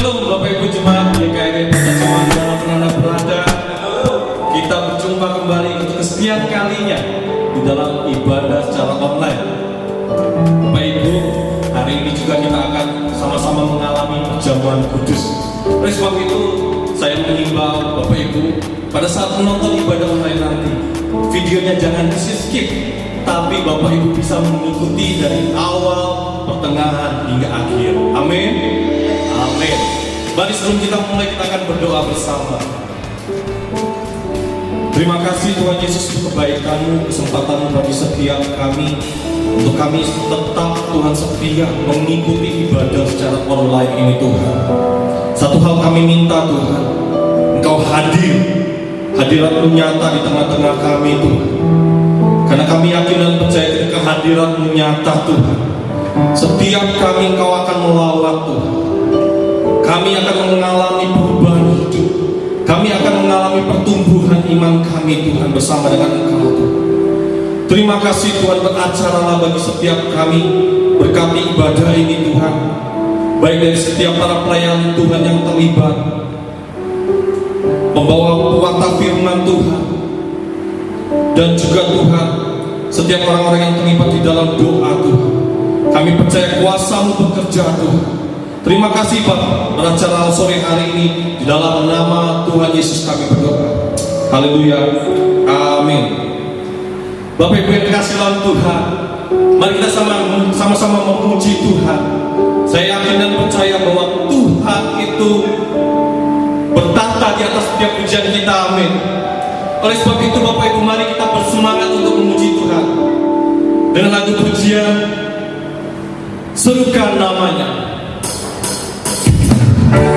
Shalom Bapak Ibu Jemaat GKRI Jemaat dalam Anda berada. Kita berjumpa kembali untuk kesekian kalinya di dalam ibadah secara online. Bapak Ibu, hari ini juga kita akan sama-sama mengalami perjamuan kudus. Oleh sebab itu, saya mengimbau Bapak Ibu pada saat menonton ibadah online nanti, videonya jangan di-skip, tapi Bapak Ibu bisa mengikuti dari awal, pertengahan hingga akhir. Amin. Amin. Mari sebelum kita mulai, kita akan berdoa bersama. Terima kasih Tuhan Yesus untuk kebaikan-Mu, kesempatan-Mu bagi setiap kami, untuk kami tetap Tuhan setia mengikuti ibadah secara online ini Tuhan. Satu hal kami minta Tuhan, Engkau hadir, hadirat-Mu nyata di tengah-tengah kami Tuhan. Karena kami yakin dan percaya ketika hadirat-Mu nyata Tuhan, setiap kami Engkau akan melawat Tuhan. Kami akan mengalami perubahan hidup. Kami akan mengalami pertumbuhan iman kami Tuhan bersama dengan Engkau Tuhan. Terima kasih Tuhan, beracaralah bagi setiap kami, berkati ibadah ini Tuhan. Baik dari setiap para pelayan Tuhan yang terlibat, membawa pewarta firman Tuhan, dan juga Tuhan setiap orang-orang yang terlibat di dalam doa Tuhan. Kami percaya kuasa-Mu bekerja Tuhan. Terima kasih Pak, beracara sore hari ini di dalam nama Tuhan Yesus kami berdoa. Haleluya, amin. Bapak Ibu yang dikasihi dalam Tuhan, mari kita sama-sama memuji Tuhan. Saya yakin dan percaya bahwa Tuhan itu bertata di atas setiap pujian kita, amin. Oleh sebab itu Bapak Ibu, mari kita bersemangat untuk memuji Tuhan dengan lagu pujian Serukan Namanya. Dia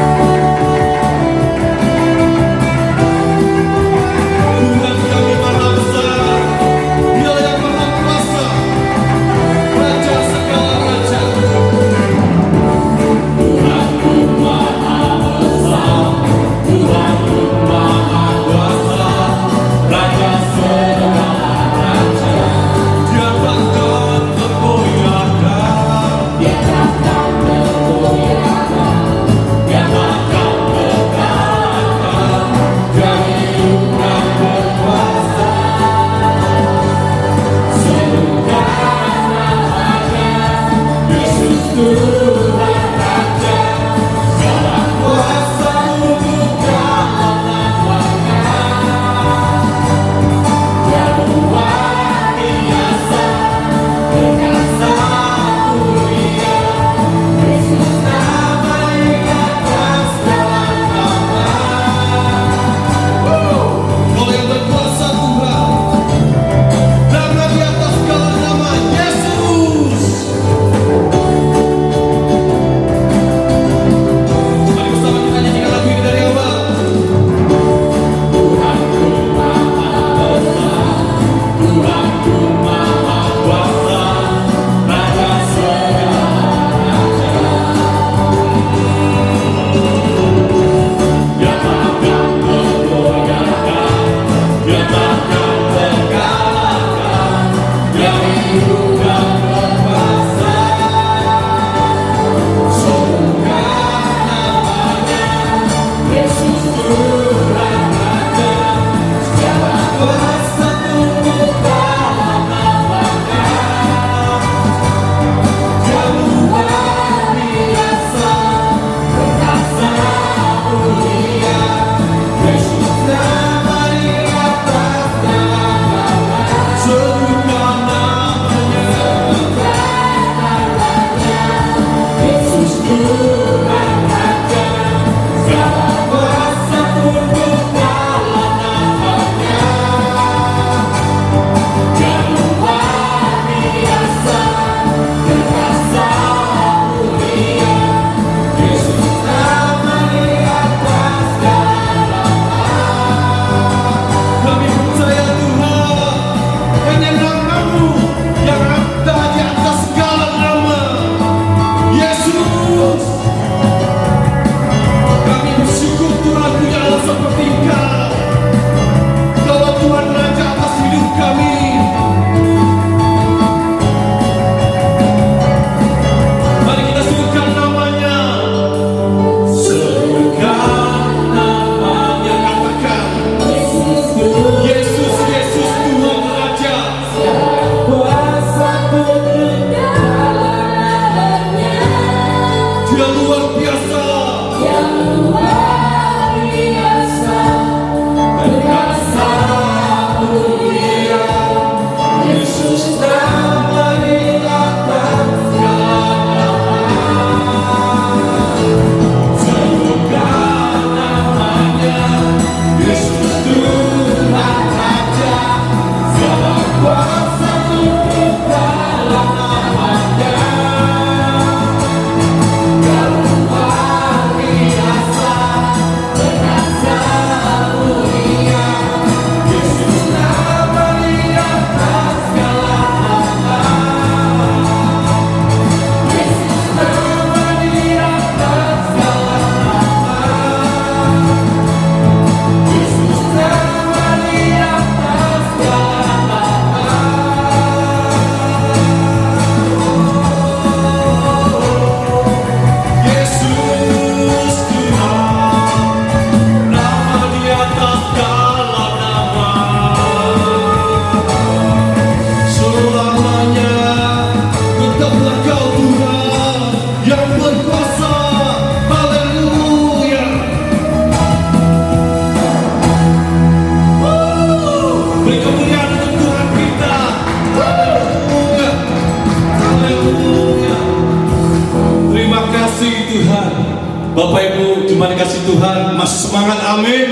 Bapak Ibu, jemaat dikasih Tuhan, masih semangat, amin.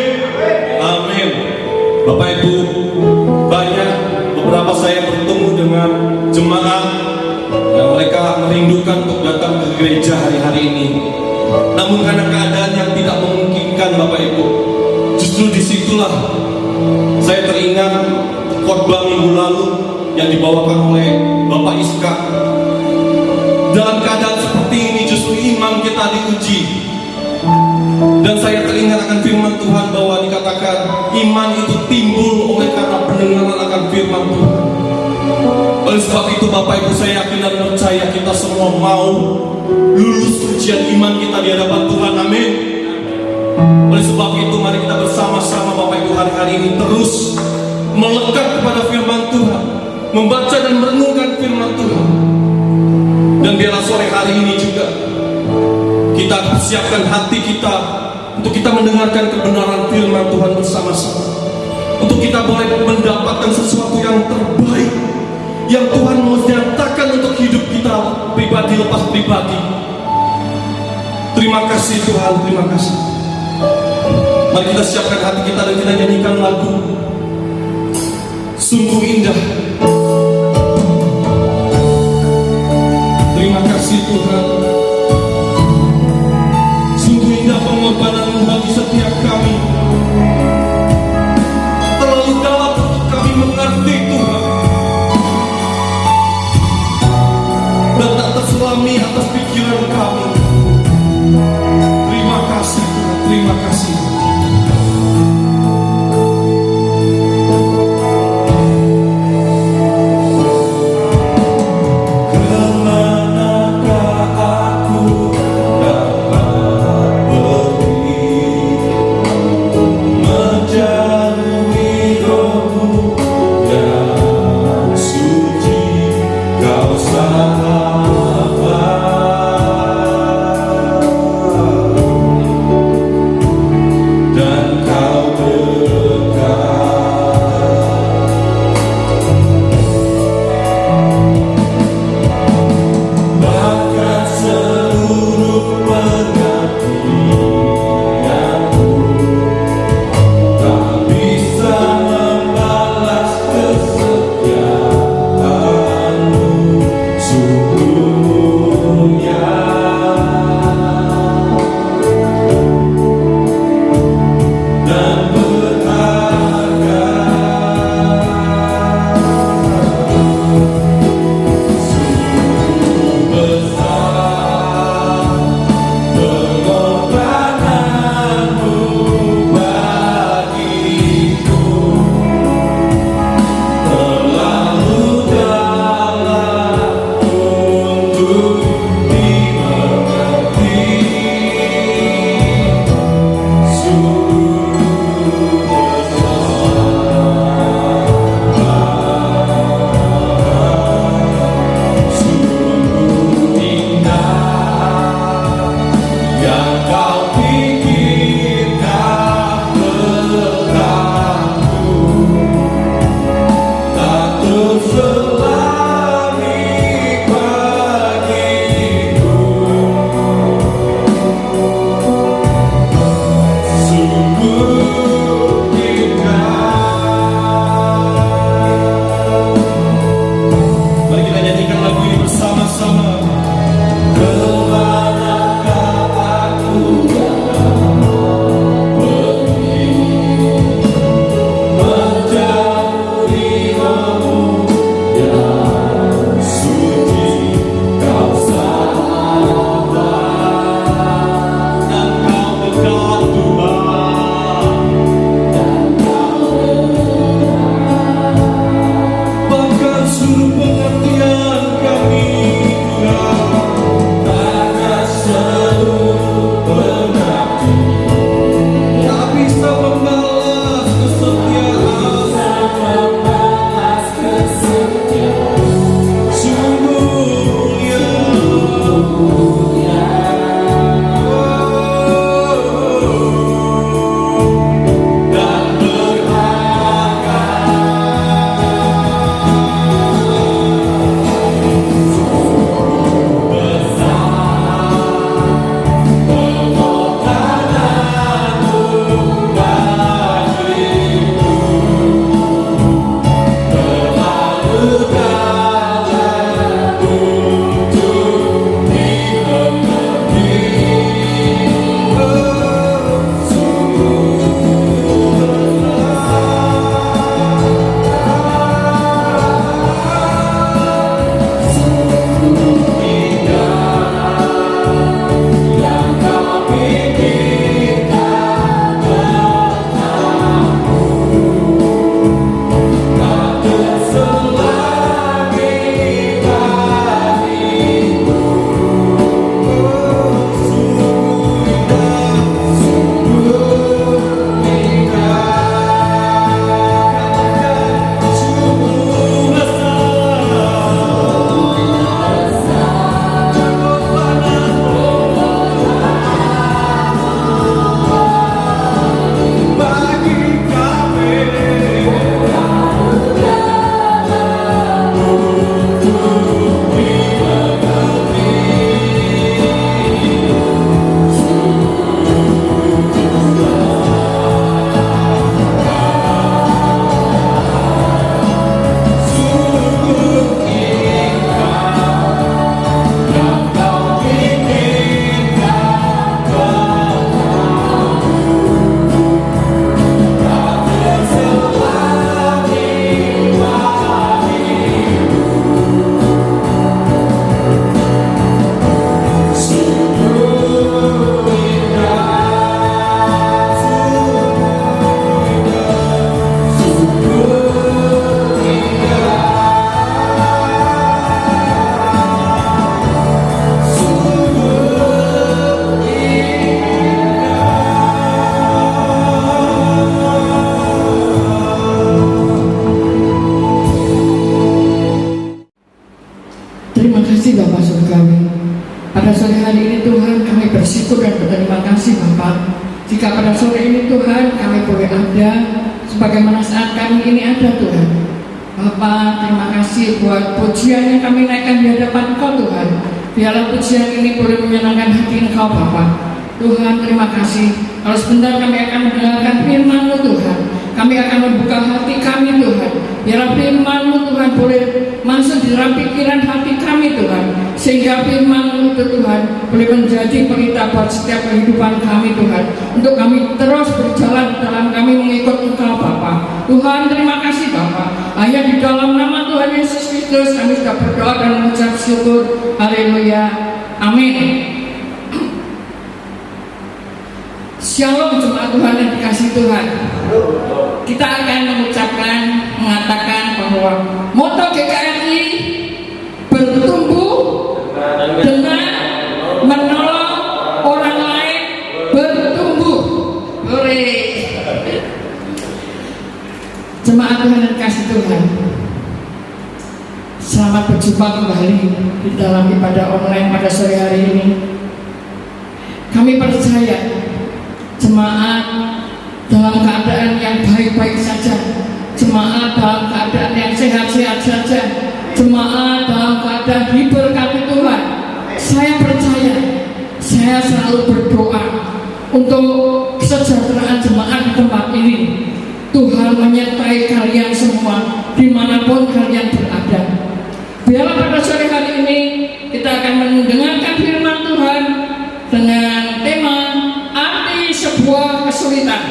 Amin. Bapak Ibu, banyak beberapa saya bertemu dengan jemaat yang mereka merindukan untuk datang ke gereja hari-hari ini. Namun karena keadaan yang tidak memungkinkan, Bapak Ibu, justru disitulah saya teringat khotbah minggu lalu yang dibawakan oleh Bapak Iska. Dalam keadaan seperti ini justru iman kita diuji. Dan saya teringat akan firman Tuhan bahwa dikatakan iman itu timbul oleh karena pendengaran akan firman Tuhan. Oleh sebab itu Bapak Ibu, saya yakin dan percaya kita semua mau lulus ujian iman kita di hadapan Tuhan, amin. Oleh sebab itu mari kita bersama-sama Bapak Ibu hari-hari ini terus melekat kepada firman Tuhan, membaca dan merenungkan firman Tuhan. Dan biarlah sore hari ini juga kita persiapkan hati kita untuk kita mendengarkan kebenaran firman Tuhan bersama-sama, untuk kita boleh mendapatkan sesuatu yang terbaik yang Tuhan mau nyatakan untuk hidup kita pribadi lepas pribadi. Terima kasih Tuhan, terima kasih. Mari kita siapkan hati kita dan kita nyanyikan lagu Sungguh Indah. Terima kasih Tuhan. Sungguh indah pengorbanan-Mu bagi setiap kami. Terlalu dalam untuk kami mengerti Tuhan, dan tak terselami atas pikiran kami. Terima kasih Tuhan, terima kasih. Terima kasih Bapak Surgawi. Pada sore hari ini Tuhan kami bersyukur dan berterima kasih Bapak. Jika pada sore ini Tuhan kami boleh ada sebagaimana saat kami ini ada Tuhan. Bapak, terima kasih buat pujian yang kami naikkan di hadapan Engkau Tuhan. Biarlah pujian ini boleh menyenangkan hati Engkau Bapak. Tuhan, terima kasih. Kalau sebentar kami akan mendengarkan firman-Mu Tuhan. Kami akan membuka hati kami Tuhan. Biarlah firman-Mu Tuhan boleh masuk di dalam pikiran hati kami Tuhan. Sehingga firman-Mu itu Tuhan boleh menjadi pelita buat setiap kehidupan kami Tuhan. Untuk kami terus berjalan dalam kami mengikut Engkau Bapa. Tuhan, terima kasih Bapa. Hanya di dalam nama Tuhan Yesus Kristus kami sudah berdoa dan mengucap syukur. Haleluya. Amin. Shalom jemaat Tuhan yang dikasihi Tuhan. Kita akan mengatakan bahwa moto GKRI bertumbuh dengan menolong orang lain bertumbuh. Boleh. Jemaat Tuhan yang dikasihi Tuhan, selamat berjumpa kembali di dalam ibadah online pada sore hari ini. Kami percaya jemaat dalam keadaan yang baik-baik saja, jemaat dalam keadaan yang sehat-sehat saja, jemaat dalam keadaan diberkati Tuhan. Saya percaya, saya selalu berdoa untuk kesejahteraan jemaat di tempat ini. Tuhan menyertai kalian semua dimanapun kalian berada. Biarlah pada sore hari ini kita akan mendengarkan firman Tuhan dengan tema sebuah kesulitan.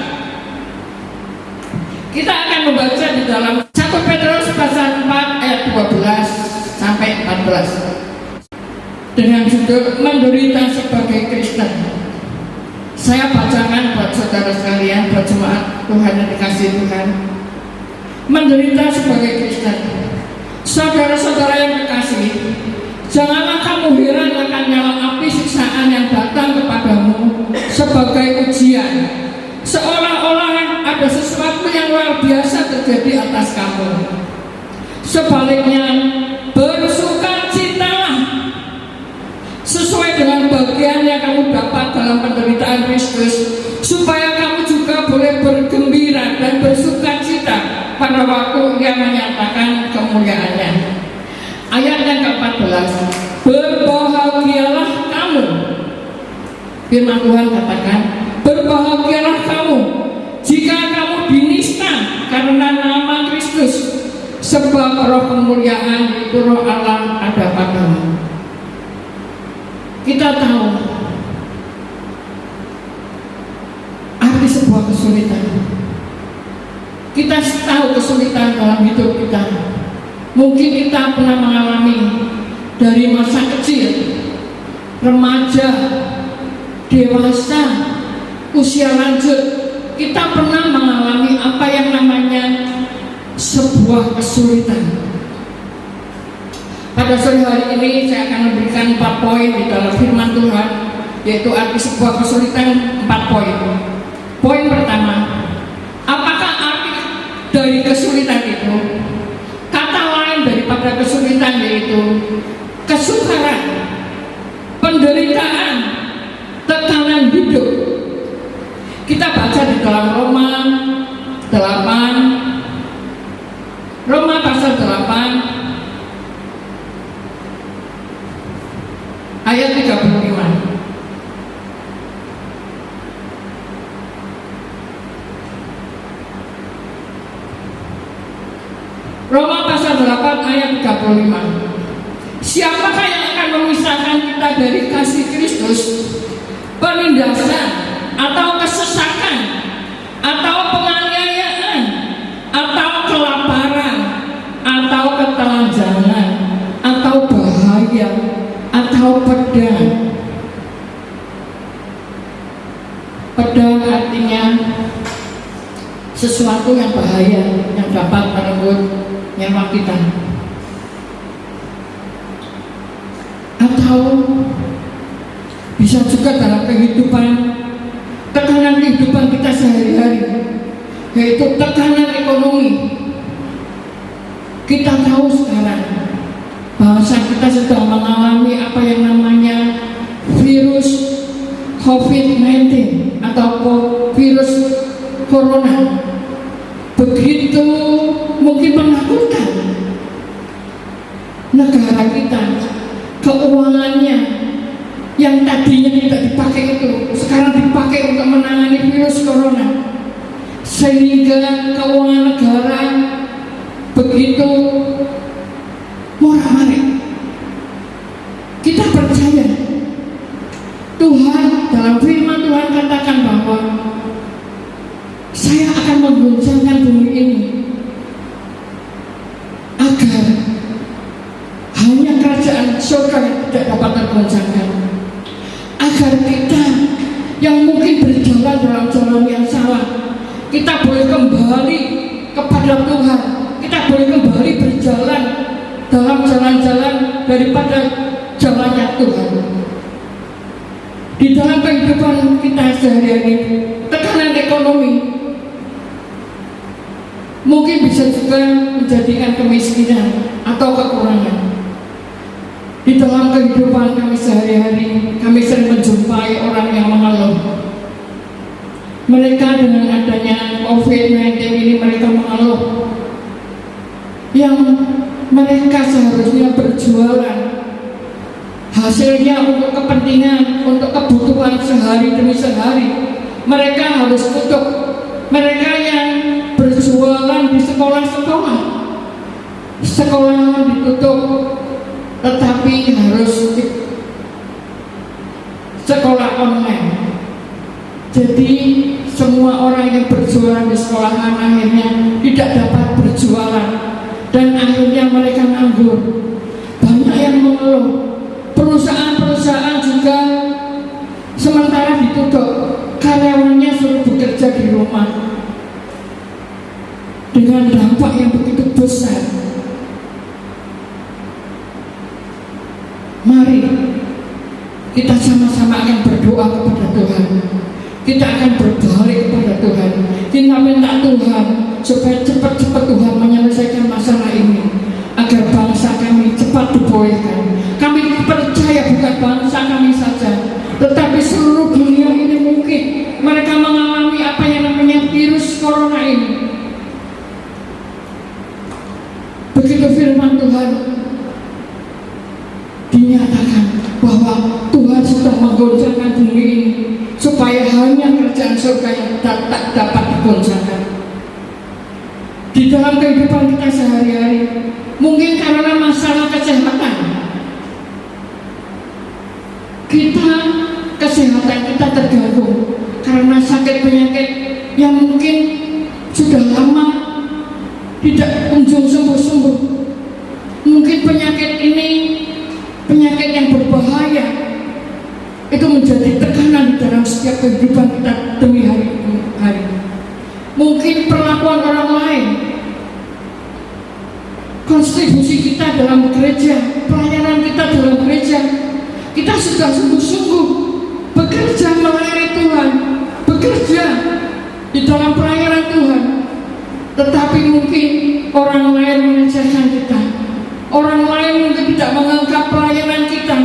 Kita akan membaca di dalam 1 Petrus pasal 4 ayat 12 sampai 14 dengan judul menderita sebagai Kristen. Saya bacakan buat saudara sekalian, buat jemaat Tuhan yang dikasihi Tuhan. Menderita sebagai Kristen. Saudara-saudara yang dikasihi, janganlah kamu heran akan nyala api siksaan yang datang kepadamu sebagai ujian, seolah-olah ada sesuatu yang luar biasa terjadi atas kamu. Sebaliknya, bersukacitalah sesuai dengan bagian yang kamu dapat dalam penderitaan Kristus, supaya kamu juga boleh bergembira dan bersukacita pada waktu Ia menyatakan kemuliaannya. Ayat yang ke-14, berbahagialah kamu. Firman Tuhan katakan, berbahagialah kamu jika kamu dinista karena nama Kristus, sebab roh kemuliaan itu roh Allah ada padamu. Kita tahu arti sebuah kesulitan. Kita tahu kesulitan dalam hidup kita. Mungkin kita pernah mengalami dari masa kecil, remaja, dewasa, usia lanjut. Kita pernah mengalami apa yang namanya sebuah kesulitan. Pada sore hari ini saya akan memberikan 4 poin di dalam firman Tuhan, yaitu arti sebuah kesulitan 4 poin. Poin pertama, apakah arti dari kesulitan itu? Daripada kesulitan yaitu kesukaran, penderitaan, tekanan hidup. Kita baca di dalam Roma 8, Roma pasal 8 ayat 35. Roma pasal 8 ayat 35. Siapakah yang akan memisahkan kita dari kasih Kristus? Penindasan atau kesesakan atau penganiayaan atau kelaparan atau ketelanjangan atau bahaya atau pedang. Pedang artinya sesuatu yang bahaya yang dapat merenggut nyawa kita, atau bisa juga dalam tekanan kehidupan kita sehari-hari, yaitu tekanan ekonomi. Kita tahu sekarang bangsa kita sedang mengalami apa yang namanya virus COVID-19 atau virus corona. Begitu mungkin menakutkan negara kita, keuangannya yang tadinya tidak dipakai itu sekarang dipakai untuk menangani virus corona, sehingga keuangan negara begitu morak-marik. Kita percaya Tuhan, dalam firman Tuhan katakan bahwa saya akan mengguncangkan bumi ini agar hanya kerajaan surga yang tidak dapat tergoncangkan, agar kita yang mungkin berjalan dalam jalan yang salah, kita boleh kembali kepada Tuhan, kita boleh kembali berjalan dalam jalan-jalan daripada jalannya Tuhan. Di dalam kehidupan kita sehari-hari, tekanan ekonomi mungkin bisa juga menjadikan kemiskinan atau kekurangan. Di dalam kehidupan kami sehari-hari, kami sering menjumpai orang yang mengeluh. Mereka dengan adanya COVID-19 ini, mereka mengeluh yang mereka seharusnya berjualan, hasilnya untuk kepentingan, untuk kebutuhan sehari demi sehari, mereka harus tutup. Mereka yang berjualan di sekolah-sekolah, sekolah ditutup, tetapi harus sekolah online. Jadi semua orang yang berjualan di sekolahan akhirnya tidak dapat berjualan, dan akhirnya mereka nganggur. Banyak yang mengeluh. Perusahaan-perusahaan juga sementara ditutup, karyawannya suruh bekerja di rumah dengan dampak yang begitu besar. Mari kita sama-sama akan berdoa kepada Tuhan. Kita akan berbalik kepada Tuhan. Kita minta Tuhan supaya cepat-cepat Tuhan menyelesaikan masalah ini, agar bangsa kami cepat dipulihkan. Kami percaya bukan bangsa kami saja, tetapi seluruh dunia ini mungkin mereka mengalami apa yang namanya virus corona ini. Begitu firman Tuhan dinyatakan bahwa Tuhan sudah menggoncangkan bumi ini, supaya hanya kerajaan surga yang tak dapat digoncangkan. Di dalam kehidupan kita sehari-hari, mungkin karena masalah kesehatan, kesehatan kita terganggu karena sakit penyakit yang mungkin sudah lama tidak kunjung sembuh-sembuh. Mungkin penyakit ini penyakit yang berbahaya, itu menjadi tekanan di dalam setiap kehidupan kita demi hari. Mungkin perlakuan orang lain, kontribusi kita dalam gereja, pelayanan kita dalam gereja, kita sudah sungguh-sungguh bekerja melayani Tuhan, bekerja di dalam pelayanan Tuhan, tetapi mungkin orang lain melecehkan kita, orang lain mungkin tidak menganggap pelayanan kita,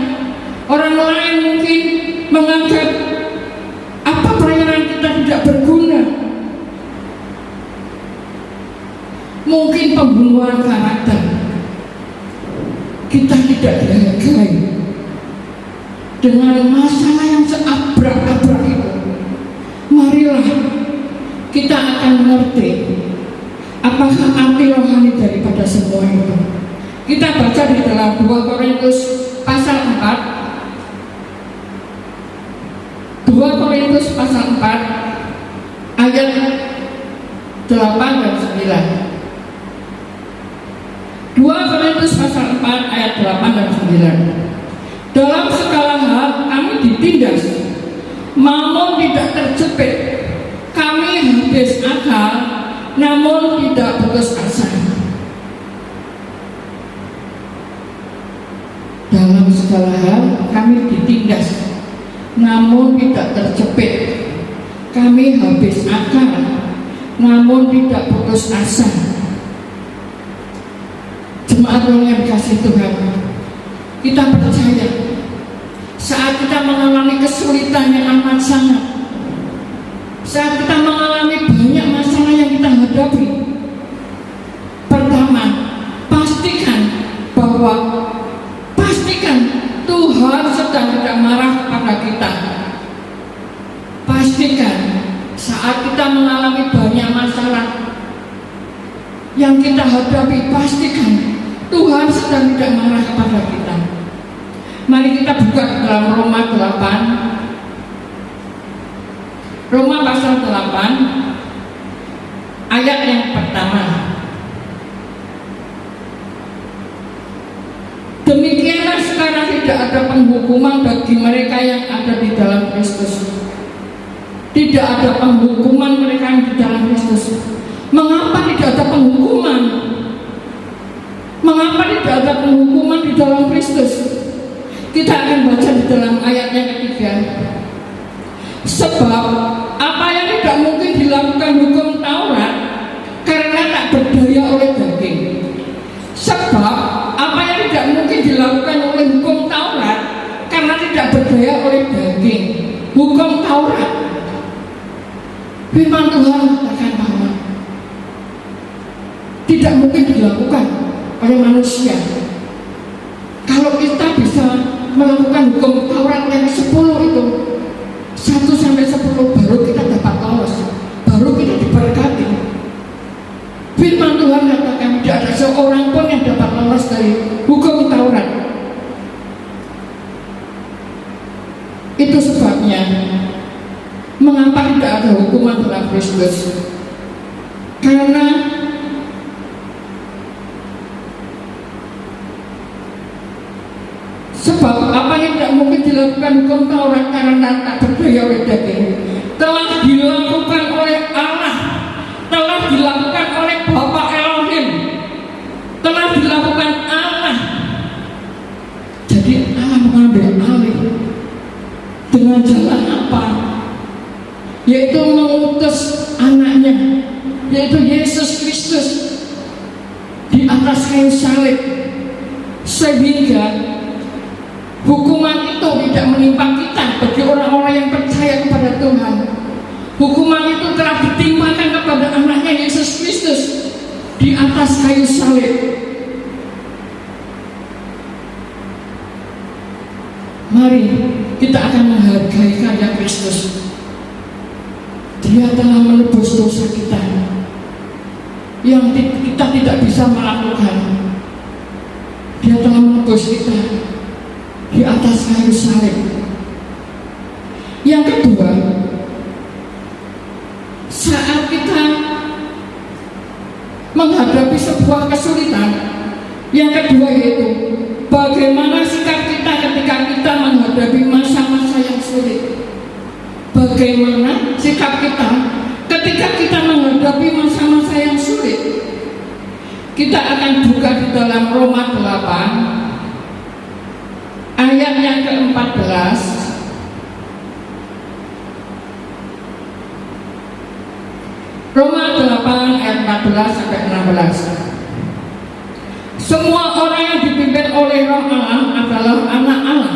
orang lain mungkin menganggap apa pelayanan kita tidak berguna. Mungkin pembunuhan karakter, kita tidak dihargai dengan masalah yang seabrak-abrak itu. Marilah kita akan mengerti apakah arti rohani daripada semua itu. Kita baca di dalam 2 Korintus pasal 4, 2 Korintus pasal 4 ayat 8 dan 9. 2 Korintus pasal 4 ayat 8 dan 9. Dalam segala hal kami ditindas, namun tidak terjepit. Kami habis akal, namun tidak putus asa. Dalam segala hal kami ditindas, namun tidak terjepit. Kami habis akal, namun tidak putus asa. Jemaat yang dikasih Tuhan, kita percaya saat kita mengalami kesulitan yang amat sangat, saat kita mengalami banyak masalah yang kita hadapi, pertama, pastikan Tuhan sedang tidak marah kepada kita. Pastikan saat kita mengalami banyak masalah yang kita hadapi, pastikan Tuhan sedang tidak marah kepada kita. Mari kita buka dalam Roma 8, Roma pasal 8 ayat yang pertama. Demikianlah sekarang tidak ada penghukuman bagi mereka yang ada di dalam Kristus. Tidak ada penghukuman mereka yang di dalam Kristus. Mengapa tidak ada penghukuman? Mengapa tidak ada penghukuman di dalam Kristus? Kita akan baca di dalam ayat yang ketiga. Sebab apa yang tidak mungkin dilakukan hukum Taurat karena tak berdaya oleh daging. Sebab apa yang tidak mungkin dilakukan oleh hukum Taurat karena tidak berdaya oleh daging. Hukum Taurat, firman Tuhan mengatakan bahwa tidak mungkin dilakukan oleh manusia. Kalau kita bisa melakukan hukum Taurat yang 10 itu, 1 sampai 10, baru kita dapat lolos, baru kita diberkati. Firman Tuhan katakan tidak ada seorang pun yang dapat lolos dari hukum Taurat. Itu sebabnya mengapa tidak ada hukuman dalam Kristus? Karena sebab apa yang tidak mungkin dilakukan hukum Taurat karena tak berdaya oleh daging telah dilakukan oleh Allah, telah dilakukan oleh Bapa Elohim, telah dilakukan Allah. Jadi Allah mengambil alih dengan jalan apa? Yaitu mengutus anaknya, yaitu Yesus Kristus di atas kayu salib, sehingga hukuman itu tidak menimpa kita bagi orang-orang yang percaya kepada Tuhan. Hukuman itu telah ditimpakan kepada anaknya Yesus Kristus di atas kayu salib. Mari kita akan menghargai karya Kristus. Dia telah menebus dosa kita yang kita tidak bisa melakukan. Dia telah menebus kita di atas kayu salib. Yang kedua, saat kita menghadapi sebuah kesulitan, yang kedua yaitu bagaimana sikap kita ketika kita menghadapi masa-masa yang sulit. Bagaimana sikap kita ketika kita menghadapi masa-masa yang sulit. Kita akan buka di dalam Roma 8 ayat yang ke-14. Roma 8 ayat 14 sampai 16. Semua orang yang dipimpin oleh Roh Allah adalah anak Allah.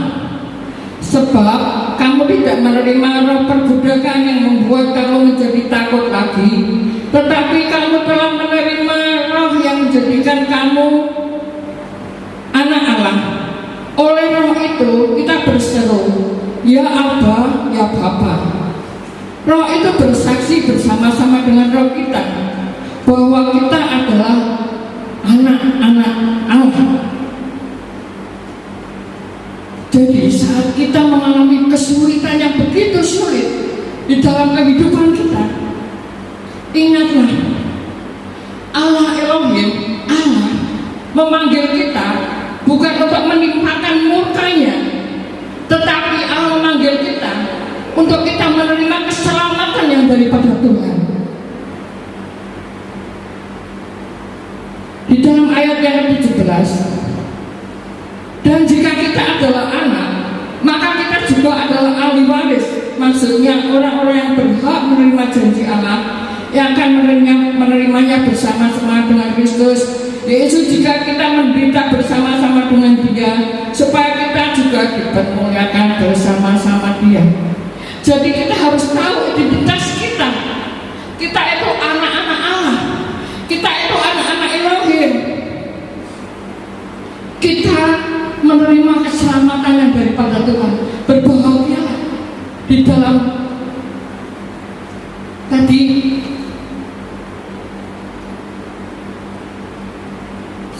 Sebab kamu tidak menerima roh perbudakan yang membuat kamu menjadi takut lagi, tetapi kamu telah menerima roh yang menjadikan kamu anak Allah. Oleh roh itu kita berseru, ya Abba, ya Bapa. Roh itu bersaksi bersama-sama dengan roh kita bahwa kita adalah anak-anak Allah. Jadi saat kita mengalami kesulitan yang begitu sulit di dalam kehidupan kita, ingatlah Allah Elohim, Allah memanggil kita bukan untuk menimpakan murkanya, tetapi Allah memanggil kita untuk kita menerima keselamatan yang daripada Tuhan. Di dalam ayat yang ke-17, dan jika kita adalah anak, maka kita juga adalah ahli waris. Maksudnya orang-orang yang berhak menerima janji Allah, yang akan menerimanya bersama-sama dengan Kristus, Yesus jika kita menderita bersama-sama dengan Dia, supaya kita juga dipermuliakan bersama-sama Dia. Jadi kita harus tahu identitas kita. Kita itu anak-anak Allah. Kita itu anak-anak Elohim. Kita menerima keselamatan yang daripada Tuhan. Berbahagialah di dalam tadi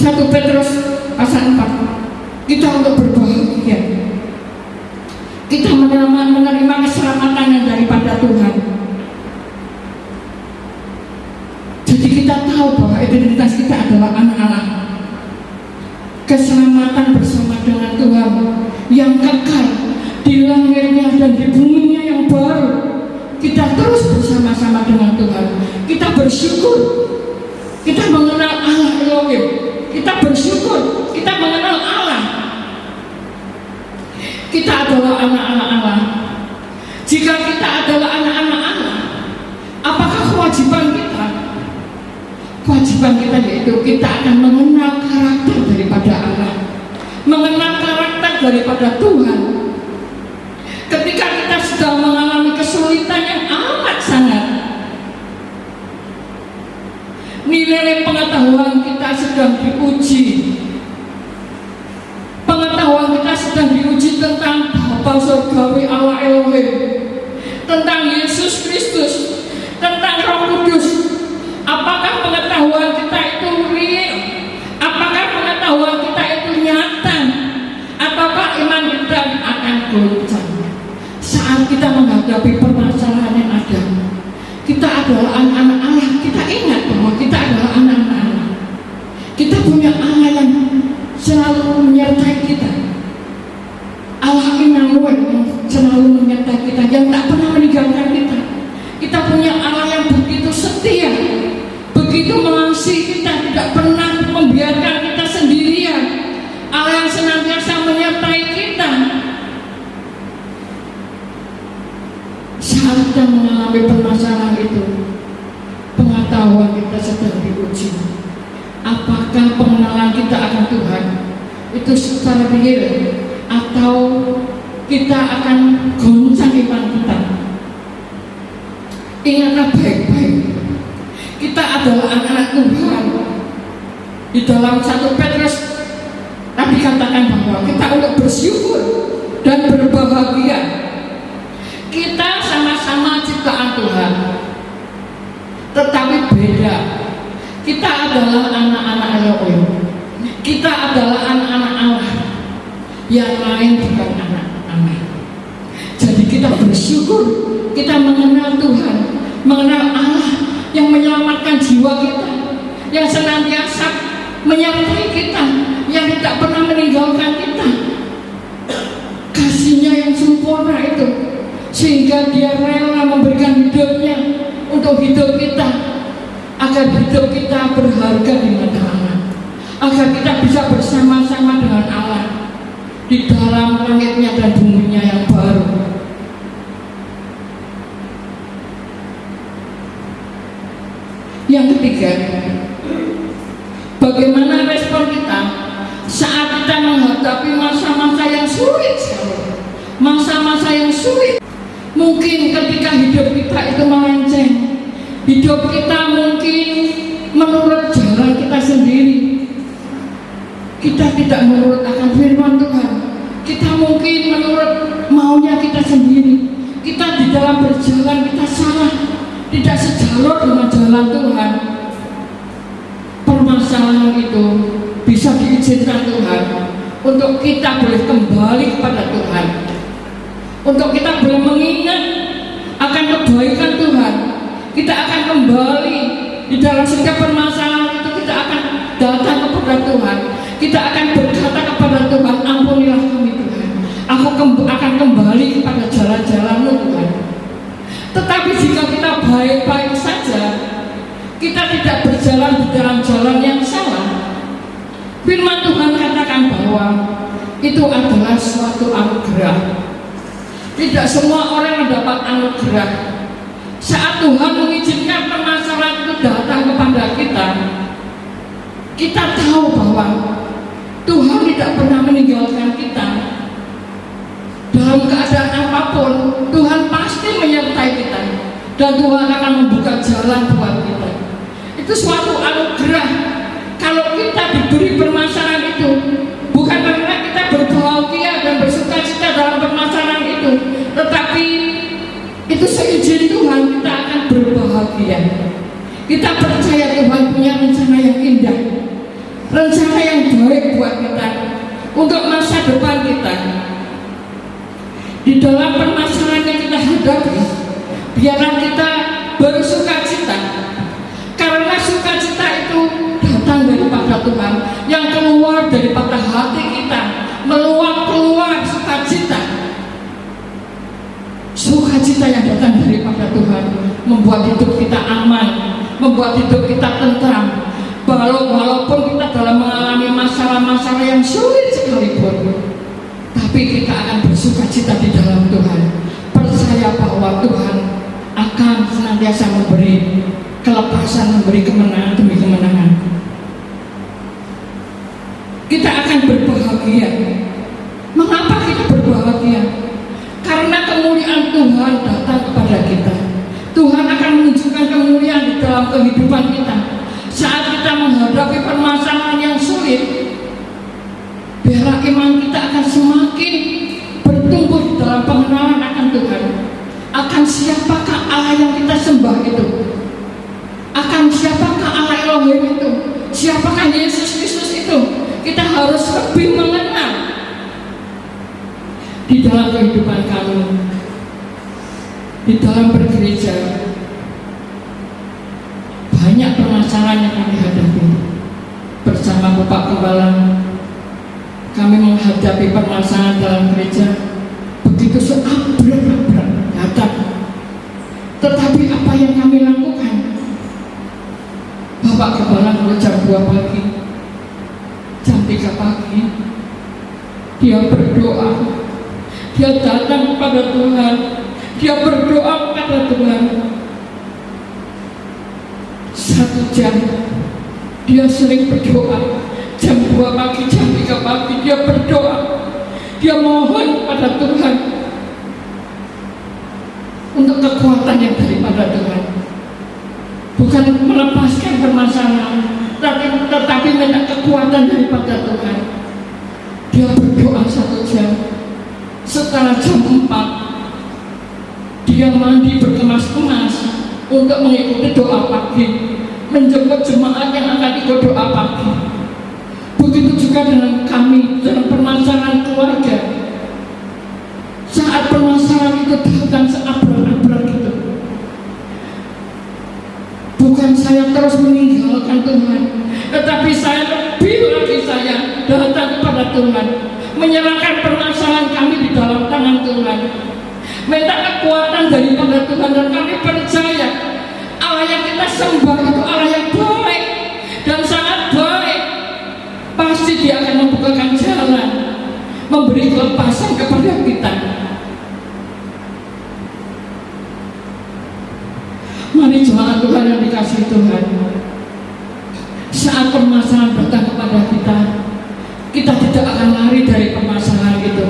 1 Petrus pasal 4. Kita untuk berbahagia. Kita menerima keselamatan yang daripada Tuhan. Jadi kita tahu bahwa identitas kita adalah anak Allah. Keselamatan bersama dengan Tuhan yang kekal di langitnya dan di buminya yang baru. Kita terus bersama-sama dengan Tuhan. Kita bersyukur. Kita mengenal Allah Elohim. Kita bersyukur. Kita mengenal Allah. Kita adalah anak-anak Allah. Jika kita adalah anak-anak Allah, apakah kewajiban kita? Kewajiban kita yaitu kita akan mengenal karakter daripada Allah, mengenal karakter daripada Tuhan. Ketika kita sudah mengalami kesulitan yang amat sangat, nilai pengetahuan kita sedang diuji. Pengetahuan kita sedang diuji tentang Bapa Surgawi Allah Elohim, tentang Yesus Kristus, tentang Roh Kudus. Apakah pengetahuan kita itu real? Apakah pengetahuan kita itu nyata? Ataukah iman kita akan goncang saat kita menghadapi permasalahan yang ada? Kita adalah anak-anak Allah. Kita ingat bahwa kita adalah anak-anak Allah. Kita punya Allah yang selalu menyertai kita. Allah Immanuel yang selalu menyertai kita, yang tak pernah meninggalkan kita. Kita punya Allah yang begitu setia, begitu mengasihi kita, tidak pernah membiarkan kita sendirian. Allah yang senantiasa menyertai kita saat kita mengalami permasalahan itu. Pengetahuan kita sedang diuji. Apakah pengenalan kita akan Tuhan itu secara real, atau kita akan goncang iman kita? Ingatlah baik-baik, kita adalah anak-anak Tuhan. Di dalam 1 Petrus tadi katakan bahwa kita untuk bersyukur dan berbahagia. Kita sama-sama ciptaan Tuhan, tetapi beda. Kita adalah anak-anak Elohim. Kita adalah anak-anak Allah. Yang lain bukan anak Allah. Jadi kita bersyukur, kita mengenal Tuhan, mengenal Allah yang menyelamatkan jiwa kita, yang senantiasa menyertai kita, yang tidak pernah meninggalkan kita. Kasih-Nya yang sempurna itu, sehingga Dia rela memberikan hidupnya untuk hidup kita, agar hidup kita berharga di mata Allah, agar kita bisa bersama-sama dengan Allah di dalam langitnya dan buminya yang baru. Yang ketiga, bagaimana respon kita saat kita menghadapi masa-masa yang sulit sekali, masa-masa yang sulit. Mungkin ketika hidup kita itu melenceng, hidup kita mungkin menurut jalan kita sendiri, kita tidak menurut akan firman Tuhan, kita mungkin menurut maunya kita sendiri, kita di dalam berjalan kita salah, tidak sejalur dengan jalan Tuhan. Permasalahan itu bisa diizinkan Tuhan untuk kita boleh kembali kepada Tuhan, untuk kita boleh mengingat akan kebaikan Tuhan. Kita akan kembali di dalam setiap permasalahan itu, kita akan datang kepada Tuhan, kita akan berkata kepada Tuhan, ampunilah kami Tuhan, aku akan kembali kepada jalan-jalan-Mu Tuhan. Tetapi jika kita baik-baik saja, kita tidak berjalan di dalam jalan yang salah, firman Tuhan katakan bahwa itu adalah suatu anugerah. Tidak semua orang mendapat anugerah. Saat Tuhan mengizinkan permasalahan itu datang kepada kita, kita tahu bahwa Tuhan tidak pernah meninggalkan kita. Dalam keadaan apapun, Tuhan pasti menyertai kita, dan Tuhan akan membuka jalan buat kita. Itu suatu anugerah. Kalau kita diberi permasalahan itu, bukan karena kita berbahagia dan bersukacita dalam permasalahan itu, tetapi itu seizin Tuhan kita akan berbahagia. Kita percaya Tuhan punya rencana yang indah, rencana yang baik buat kita, untuk masa depan kita. Di dalam permasalahan yang kita hadapi, biarlah kita bersukacita, karena sukacita itu datang daripada Tuhan, yang keluar daripada hati kita, meluap keluar sukacita. Sukacita yang datang daripada Tuhan membuat hidup kita aman, membuat hidup kita tentram. Walaupun kita dalam mengalami masalah-masalah yang sulit sekalipun, tapi kita akan bersukacita di dalam Tuhan, percaya bahwa Tuhan akan senantiasa memberi kelepasan, memberi kemenangan demi kemenangan. Kita akan berbahagia. Mengapa kita berbahagia? Karena kemuliaan Tuhan datang kepada kita. Tuhan akan menunjukkan kemuliaan di dalam kehidupan kita. Saat kita menghadapi permasalahan yang sulit, biarlah iman kita akan semakin bertumbuh di dalam pengenalan akan Tuhan, akan siapakah Allah yang kita sembah itu, akan siapakah Allah Elohim itu, siapakah Yesus Kristus itu. Kita harus lebih mengenal di dalam kehidupan kami, di dalam bergereja. Banyak permasalahan yang kami hadapi bersama Bapak Gembala. Kami menghadapi permasalahan dalam gereja begitu seabrak-abrak datang. Tetapi apa yang kami lakukan? Bapak Gembala kalau jam 2 pagi, jam 3 pagi, dia berdoa, dia datang kepada Tuhan, dia berdoa kepada Tuhan. 1 jam dia sering berdoa, jam 2 pagi, jam 3 pagi dia berdoa, dia mohon pada Tuhan untuk kekuatan yang daripada Tuhan, bukan melepaskan permasalahan, tetapi minta kekuatan daripada Tuhan. Dia berdoa 1 jam. Setelah jam 4 dia mandi berkemas-kemas untuk mengikuti doa pagi, menjemput jemaat yang akan ikut doa pagi. Begitu juga dengan kami dalam permasalahan keluarga. Saat permasalahan itu datang seabrak-abrak itu, bukan saya terus meninggalkan Tuhan, tetapi saya lebih lagi saya datang kepada Tuhan, menyerahkan permasalahan kami di dalam tangan Tuhan, minta kekuatan daripada Tuhan. Dan kami percaya Allah yang kita sembah itu Allah yang baik dan sangat baik. Pasti Dia akan membukakan jalan, memberi kelepasan kepada kita. Mari jemaat Tuhan yang dikasihi Tuhan, saat permasalahan datang kepada kita, kita tidak akan lari dari permasalahan itu,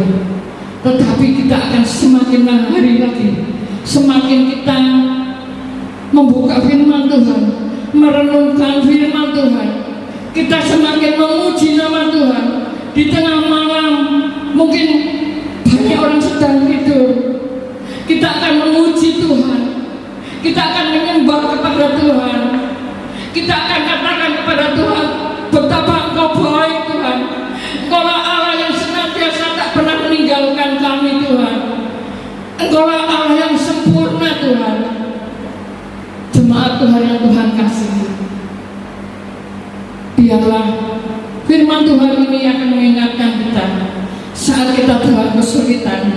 tetapi kita akan semakin lari lagi. Semakin kita membuka firman Tuhan, merenungkan firman Tuhan, kita semakin memuji nama Tuhan. Di tengah malam mungkin banyak orang sedang tidur, kita akan memuji Tuhan, kita akan menyembah kepada Tuhan, kita akan katakan kepada Tuhan, betapa Engkau baik Tuhan, Engkaulah Allah yang senantiasa tak pernah meninggalkan kami Tuhan, Engkaulah Allah yang sempurna Tuhan. Jemaat Tuhan yang Tuhan kasihi, biarlah firman Tuhan ini akan mengingatkan kita saat kita dalam kesulitan,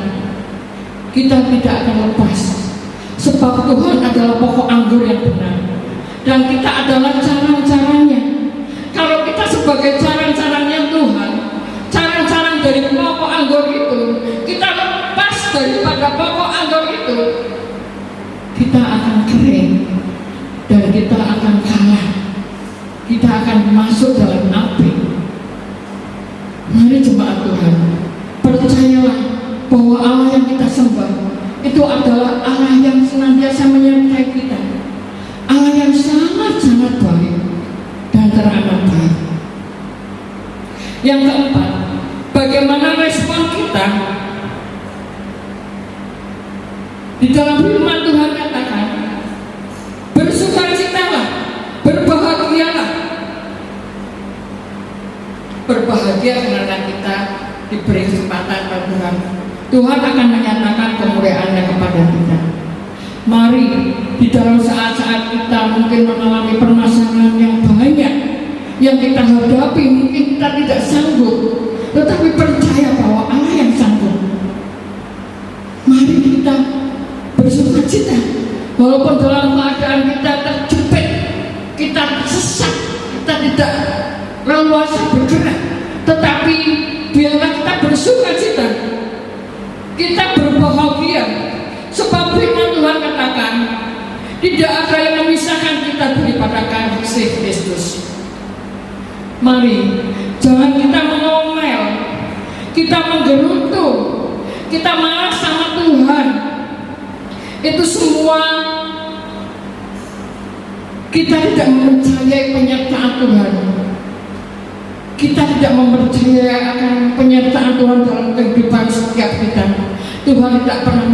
kita tidak akan lepas, sebab Tuhan adalah pokok anggur yang benar, dan kita adalah carang-carangnya. Kalau kita sebagai carang-carangnya Tuhan, carang-carang dari pokok anggur itu, kita lepas daripada pokok anggur itu, kita akan kering dan kita akan kalah. kita akan masuk dalam api. Mari jemaat Tuhan, percayalah bahwa Allah yang kita sembah itu adalah Allah yang senantiasa menyertai kita, Allah yang sangat-sangat baik dan teramat baik. Yang keempat, bagaimana respon kita? Di dalam firman Tuhan katakan, bersukacitalah, berbahagialah. Berbahagia karena kita diberi kesempatan oleh Tuhan. Tuhan akan menyatakan kemuliaannya kepada kita. Mari di dalam saat-saat kita mungkin mengalami permasalahan yang banyak yang kita hadapi, mungkin kita tidak sanggup, tetapi percaya bahwa Allah yang sanggup. Mari kita bersukacita walaupun dalam keadaan kita terjepit, kita sesat, kita tidak leluasa bergerak, tetapi biarlah kita bersukacita, kita berbahagia, sebab firman Tuhan katakan tidak ada yang memisahkan kita daripada kasih Kristus. Mari jangan kita mengomel, kita menggerutu, kita marah sama Tuhan. Itu semua kita tidak mempercayai penyertaan Tuhan. Kita tidak mempercayai akan penyertaan Tuhan dalam kehidupan setiap kita. Tuhan tidak pernah